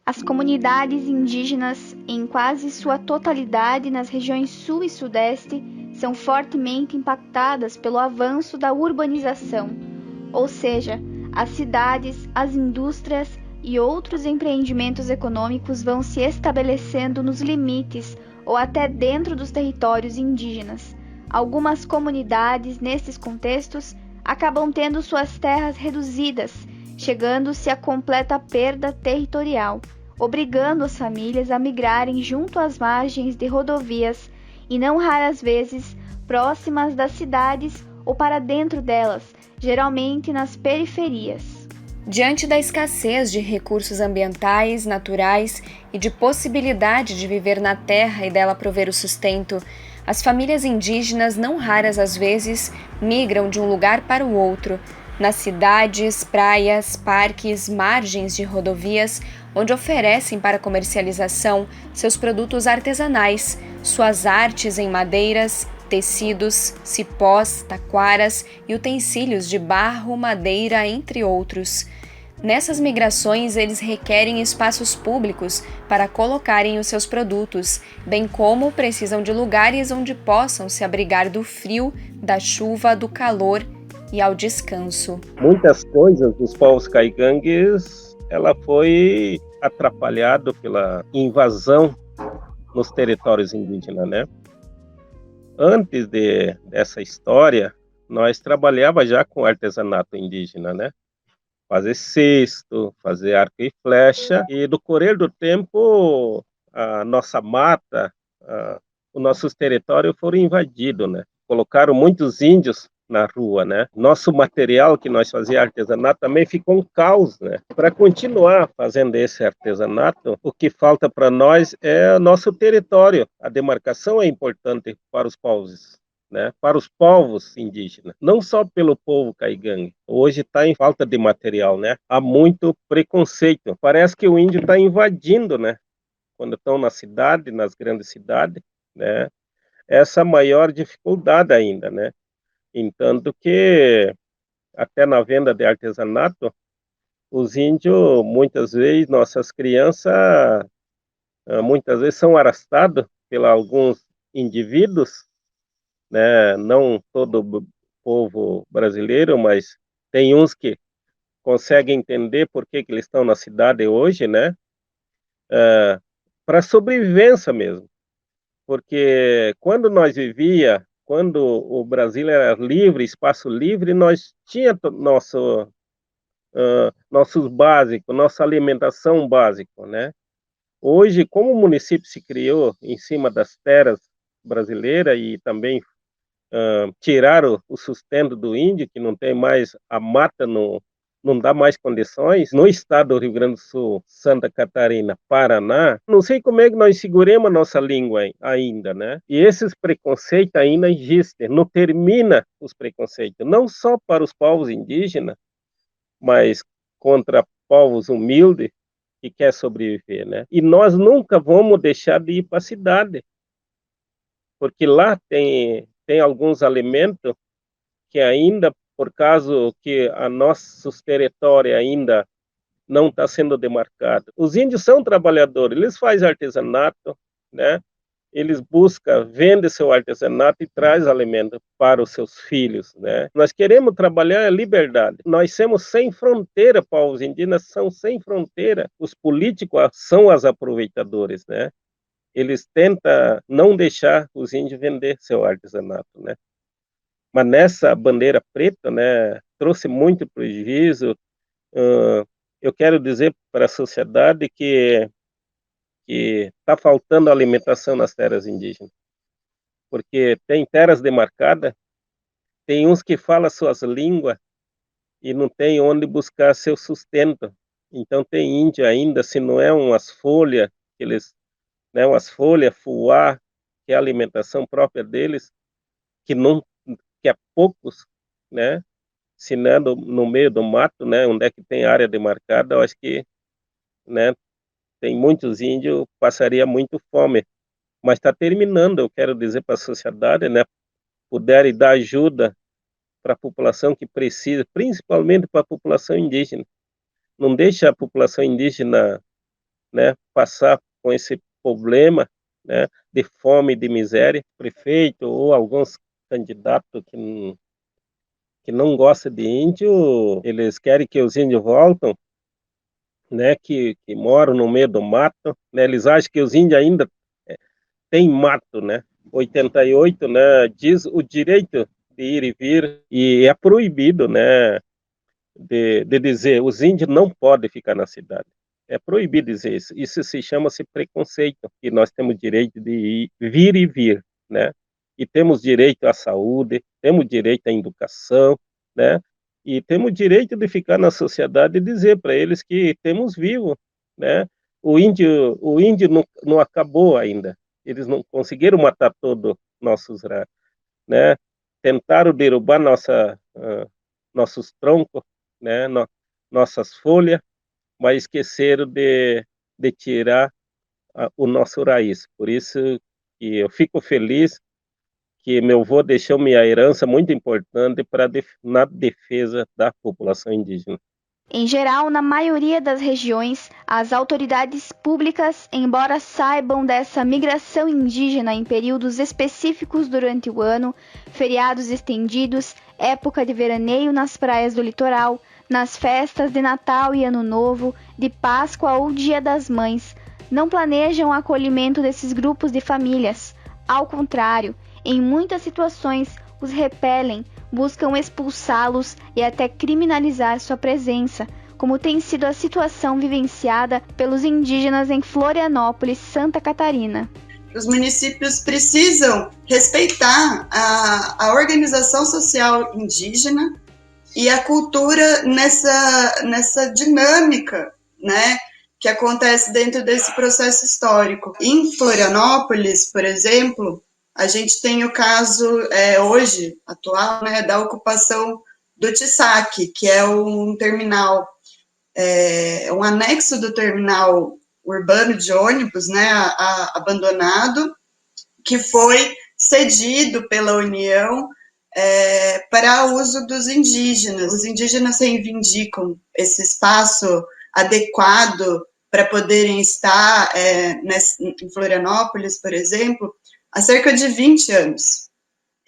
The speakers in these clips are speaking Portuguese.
As comunidades indígenas, em quase sua totalidade nas regiões sul e sudeste, são fortemente impactadas pelo avanço da urbanização, ou seja, as cidades, as indústrias e outros empreendimentos econômicos vão se estabelecendo nos limites ou até dentro dos territórios indígenas. Algumas comunidades, nesses contextos, acabam tendo suas terras reduzidas, chegando-se à completa perda territorial, obrigando as famílias a migrarem junto às margens de rodovias e não raras vezes próximas das cidades ou para dentro delas, geralmente nas periferias. Diante da escassez de recursos ambientais, naturais e de possibilidade de viver na terra e dela prover o sustento, as famílias indígenas, não raras às vezes, migram de um lugar para o outro, nas cidades, praias, parques, margens de rodovias, onde oferecem para comercialização seus produtos artesanais, suas artes em madeiras, tecidos, cipós, taquaras e utensílios de barro, madeira, entre outros. Nessas migrações, eles requerem espaços públicos para colocarem os seus produtos, bem como precisam de lugares onde possam se abrigar do frio, da chuva, do calor e ao descanso. Muitas coisas dos povos caigangues, ela foi atrapalhado pela invasão nos territórios indígenas, né? Antes dessa história, nós trabalhava já com artesanato indígena, né? Fazer cesto, fazer arco e flecha, e do correr do tempo, a nossa mata, os nossos territórios foram invadidos, né? Colocaram muitos índios na rua, né? Nosso material que nós fazia artesanato também ficou um caos, né? Para continuar fazendo esse artesanato, o que falta para nós é o nosso território. A demarcação é importante para os povos, né? Para os povos indígenas, não só pelo povo caigangue. Hoje está em falta de material, né? Há muito preconceito. Parece que o índio está invadindo, né? Quando estão na cidade, nas grandes cidades, né? Essa maior dificuldade ainda, né? Entanto que até na venda de artesanato, os índios, muitas vezes, nossas crianças, muitas vezes são arrastados por alguns indivíduos, né? Não todo o povo brasileiro, mas tem uns que conseguem entender por que eles estão na cidade hoje, né? Para sobrevivência mesmo. Porque quando nós vivia, quando o Brasil era livre, espaço livre, nós tinha nossos básicos, nossa alimentação básica, né? Hoje, como o município se criou em cima das terras brasileiras e também tiraram o sustento do índio, que não tem mais a mata, não dá mais condições, no estado do Rio Grande do Sul, Santa Catarina, Paraná, não sei como é que nós seguremos a nossa língua ainda, né? E esses preconceitos ainda existem, não termina os preconceitos, não só para os povos indígenas, mas contra povos humildes que quer sobreviver, né? E nós nunca vamos deixar de ir para a cidade, porque lá tem alguns alimentos que ainda, por causa que a nossos territórios ainda não está sendo demarcado. Os índios são trabalhadores, eles fazem artesanato, né? Eles buscam, vendem seu artesanato e traz alimento para os seus filhos, né? Nós queremos trabalhar a liberdade. Nós somos sem fronteira, povos indígenas são sem fronteira. Os políticos são os aproveitadores, né? Eles tentam não deixar os índios vender seu artesanato, né? Mas nessa bandeira preta, né, trouxe muito prejuízo. Eu quero dizer para a sociedade que está faltando alimentação nas terras indígenas, porque tem terras demarcadas, tem uns que falam suas línguas e não tem onde buscar seu sustento. Então tem índio ainda, se não é umas folhas, né, umas folhas, fuá, que é a alimentação própria deles, que não, que é poucos, né? Se não é no meio do mato, né, onde é que tem área demarcada, eu acho que, né, tem muitos índios, passaria muito fome. Mas está terminando, eu quero dizer para a sociedade, né, puderem dar ajuda para a população que precisa, principalmente para a população indígena. Não deixa a população indígena, né, passar com esse problema, né, de fome e de miséria. O prefeito ou alguns candidatos que não gostam de índio, eles querem que os índios voltem, né, que moram no meio do mato, né, eles acham que os índios ainda têm mato, né. 88, né, diz o direito de ir e vir, e é proibido, né, de dizer os índios não podem ficar na cidade. É proibido dizer isso. Isso se chama-se preconceito, que nós temos direito de ir, vir e vir, né? E temos direito à saúde, temos direito à educação, né? E temos direito de ficar na sociedade e dizer para eles que temos vivo, né? O índio não acabou ainda. Eles não conseguiram matar todos nossos, né? Tentaram derrubar nossos troncos, né? Nossas folhas, mas esqueceram de tirar o nosso raiz. Por isso que eu fico feliz que meu avô deixou minha herança muito importante na defesa da população indígena. Em geral, na maioria das regiões, as autoridades públicas, embora saibam dessa migração indígena em períodos específicos durante o ano, feriados estendidos, época de veraneio nas praias do litoral, nas festas de Natal e Ano Novo, de Páscoa ou Dia das Mães, não planejam o acolhimento desses grupos de famílias. Ao contrário, em muitas situações, os repelem, buscam expulsá-los e até criminalizar sua presença, como tem sido a situação vivenciada pelos indígenas em Florianópolis, Santa Catarina. Os municípios precisam respeitar a organização social indígena e a cultura nessa dinâmica, né, que acontece dentro desse processo histórico. Em Florianópolis, por exemplo, a gente tem o caso hoje, atual, né, da ocupação do Tissac, que é um terminal, um anexo do terminal urbano de ônibus, né, abandonado, que foi cedido pela União para uso dos indígenas. Os indígenas reivindicam esse espaço adequado para poderem estar em Florianópolis, por exemplo, há cerca de 20 anos.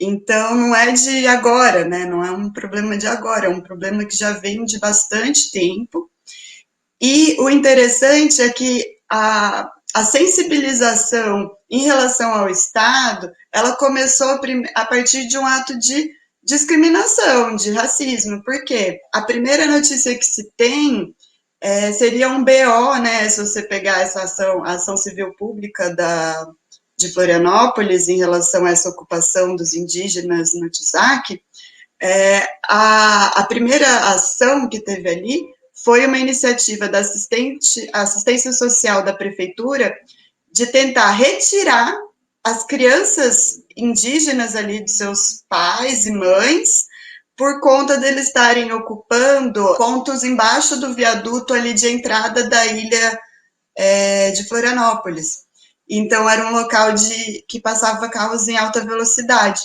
Então, não é de agora, né? Não é um problema de agora, é um problema que já vem de bastante tempo. E o interessante é que a sensibilização em relação ao Estado, ela começou a partir de um ato de discriminação, de racismo. Por quê? A primeira notícia que se tem seria um BO, né? Se você pegar essa a ação civil pública de Florianópolis em relação a essa ocupação dos indígenas no Tisaque, a primeira ação que teve ali foi uma iniciativa da assistência social da prefeitura de tentar retirar as crianças indígenas ali dos seus pais e mães, por conta deles estarem ocupando pontos embaixo do viaduto ali de entrada da ilha de Florianópolis. Então, era um local que passava carros em alta velocidade.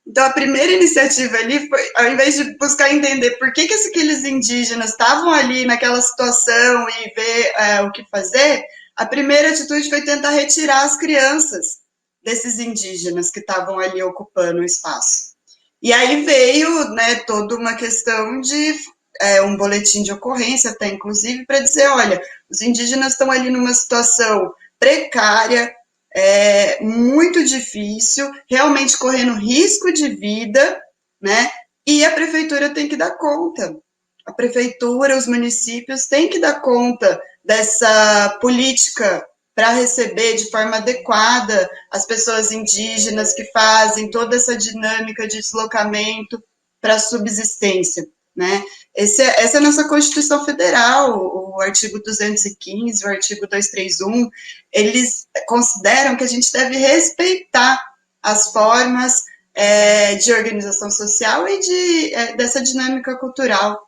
Então, a primeira iniciativa ali foi, ao invés de buscar entender por que aqueles indígenas estavam ali naquela situação e ver o que fazer, a primeira atitude foi tentar retirar as crianças desses indígenas que estavam ali ocupando o espaço. E aí veio, né, toda uma questão de um boletim de ocorrência, até inclusive, para dizer, olha, os indígenas estão ali numa situação precária, muito difícil, realmente correndo risco de vida, né? E a prefeitura tem que dar conta. A prefeitura, os municípios têm que dar conta dessa política para receber de forma adequada as pessoas indígenas que fazem toda essa dinâmica de deslocamento para subsistência, né? Essa é a nossa Constituição Federal, o artigo 215, o artigo 231, eles consideram que a gente deve respeitar as formas de organização social e dessa dinâmica cultural.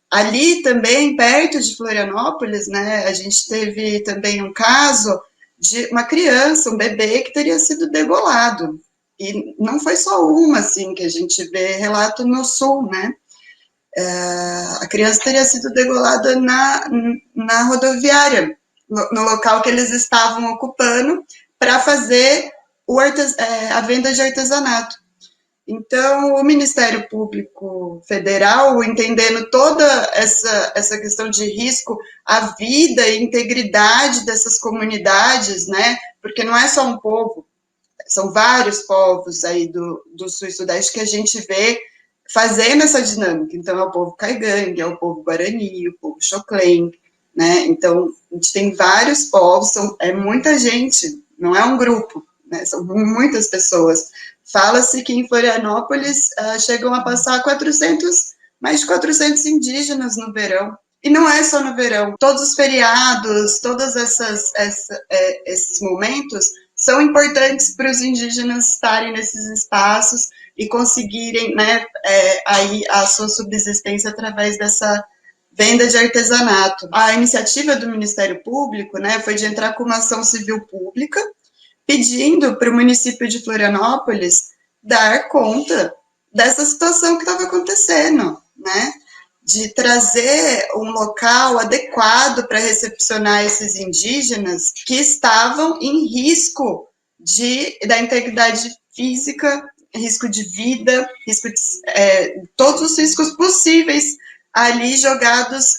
Ali também, perto de Florianópolis, né, a gente teve também um caso de uma criança, um bebê que teria sido degolado. E não foi só uma, assim, que a gente vê relato no sul, né? A criança teria sido degolada na rodoviária, no local que eles estavam ocupando, para fazer a venda de artesanato. Então, o Ministério Público Federal, entendendo toda essa questão de risco à vida e integridade dessas comunidades, né? Porque não é só um povo, são vários povos aí do Sul e Sudeste que a gente vê fazendo essa dinâmica. Então, é o povo caigangue, é o povo guarani, o povo xoclen, né? Então, a gente tem vários povos, é muita gente, não é um grupo, né? São muitas pessoas. Fala-se que em Florianópolis chegam a passar mais de 400 indígenas no verão. E não é só no verão. Todos os feriados, todos esses momentos são importantes para os indígenas estarem nesses espaços e conseguirem, né, aí a sua subsistência através dessa venda de artesanato. A iniciativa do Ministério Público, né, foi de entrar com uma ação civil pública pedindo para o município de Florianópolis dar conta dessa situação que estava acontecendo, né? De trazer um local adequado para recepcionar esses indígenas que estavam em risco da integridade física, risco de vida, todos os riscos possíveis ali jogados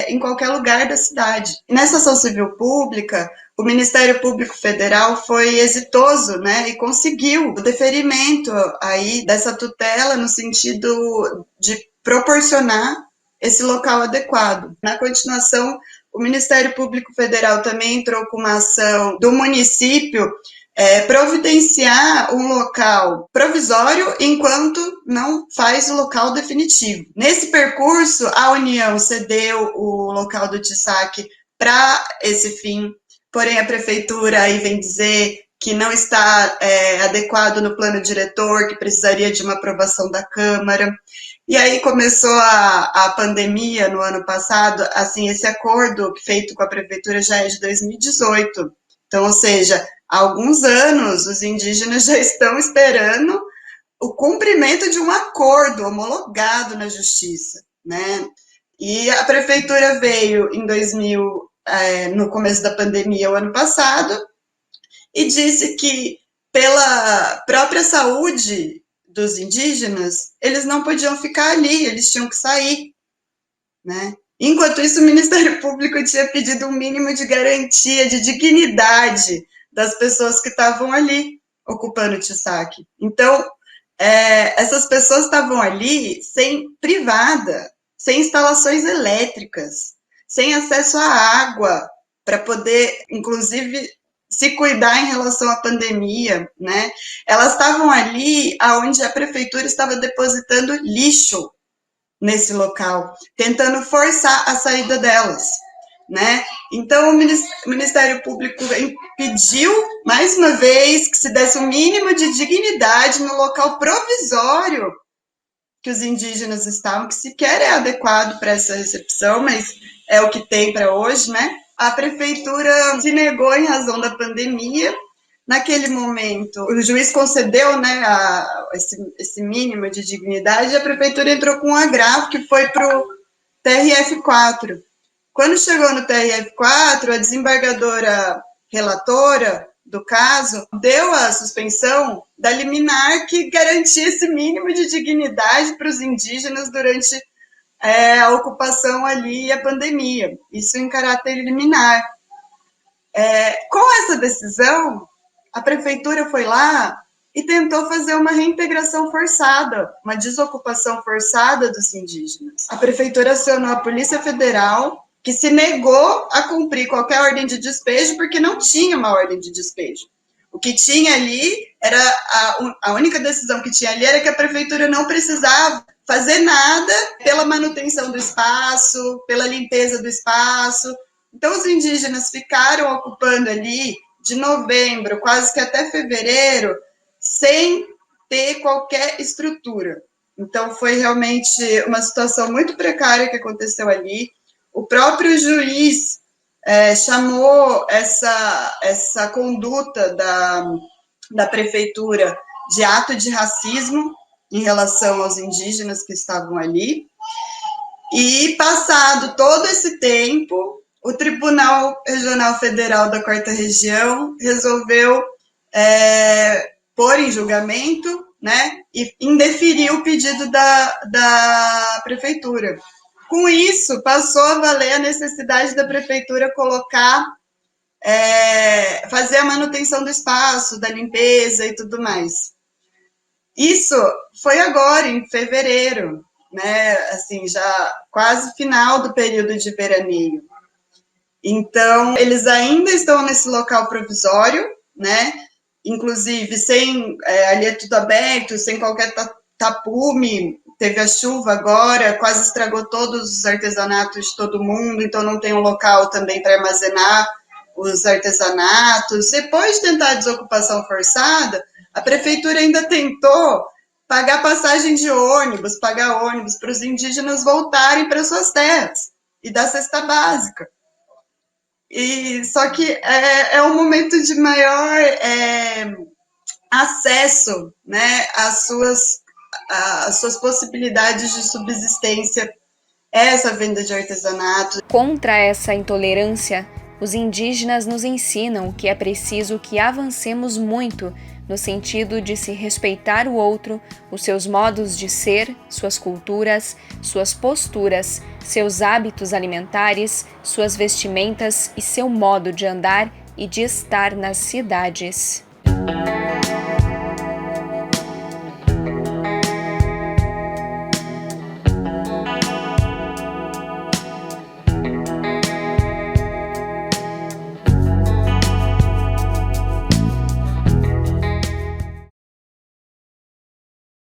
em qualquer lugar da cidade. Nessa ação civil pública, o Ministério Público Federal foi exitoso, né, e conseguiu o deferimento aí dessa tutela no sentido de proporcionar esse local adequado. Na continuação, o Ministério Público Federal também entrou com uma ação do município providenciar um local provisório enquanto não faz o local definitivo. Nesse percurso, a União cedeu o local do Tissac para esse fim, porém a prefeitura aí vem dizer que não está adequado no plano diretor, que precisaria de uma aprovação da Câmara. E aí começou a pandemia no ano passado, assim, esse acordo feito com a prefeitura já é de 2018. Então, ou seja, há alguns anos os indígenas já estão esperando o cumprimento de um acordo homologado na justiça, né? E a prefeitura veio em no começo da pandemia, o ano passado, e disse que pela própria saúde dos indígenas, eles não podiam ficar ali, eles tinham que sair, né? Enquanto isso, o Ministério Público tinha pedido um mínimo de garantia, de dignidade das pessoas que estavam ali ocupando o Tissac. Então, essas pessoas estavam ali privada, sem instalações elétricas, sem acesso à água, para poder, inclusive, se cuidar em relação à pandemia, né? Elas estavam ali onde a prefeitura estava depositando lixo nesse local, tentando forçar a saída delas, né? Então, o Ministério Público pediu, mais uma vez, que se desse um mínimo de dignidade no local provisório que os indígenas estavam, que sequer é adequado para essa recepção, mas é o que tem para hoje, né? A prefeitura se negou em razão da pandemia. Naquele momento, o juiz concedeu, né, esse mínimo de dignidade, e a prefeitura entrou com um agravo que foi para o TRF4. Quando chegou no TRF4, a desembargadora relatora do caso deu a suspensão da liminar que garantia esse mínimo de dignidade para os indígenas durante a ocupação ali e a pandemia, isso em caráter liminar. Com essa decisão, a prefeitura foi lá e tentou fazer uma reintegração forçada, uma desocupação forçada dos indígenas. A prefeitura acionou a Polícia Federal, que se negou a cumprir qualquer ordem de despejo, porque não tinha uma ordem de despejo. O que tinha ali era a única decisão que tinha ali era que a prefeitura não precisava fazer nada pela manutenção do espaço, pela limpeza do espaço. Então, os indígenas ficaram ocupando ali de novembro, quase que até fevereiro, sem ter qualquer estrutura. Então, foi realmente uma situação muito precária que aconteceu ali. O próprio juiz chamou essa conduta da prefeitura de ato de racismo em relação aos indígenas que estavam ali. E passado todo esse tempo, o Tribunal Regional Federal da 4ª Região resolveu pôr em julgamento, né, e indeferiu o pedido da prefeitura. Com isso, passou a valer a necessidade da prefeitura fazer a manutenção do espaço, da limpeza e tudo mais. Isso foi agora, em fevereiro, né, assim, já quase final do período de veraneio. Então, eles ainda estão nesse local provisório, né, inclusive ali é tudo aberto, sem qualquer tapume. Teve a chuva agora, quase estragou todos os artesanatos de todo mundo, então não tem um local também para armazenar os artesanatos. Depois de tentar a desocupação forçada, a prefeitura ainda tentou pagar passagem de ônibus, pagar ônibus para os indígenas voltarem para suas terras e dar cesta básica. Só que é um momento de maior acesso, né, às suas possibilidades de subsistência, essa venda de artesanato. Contra essa intolerância, os indígenas nos ensinam que é preciso que avancemos muito no sentido de se respeitar o outro, os seus modos de ser, suas culturas, suas posturas, seus hábitos alimentares, suas vestimentas e seu modo de andar e de estar nas cidades.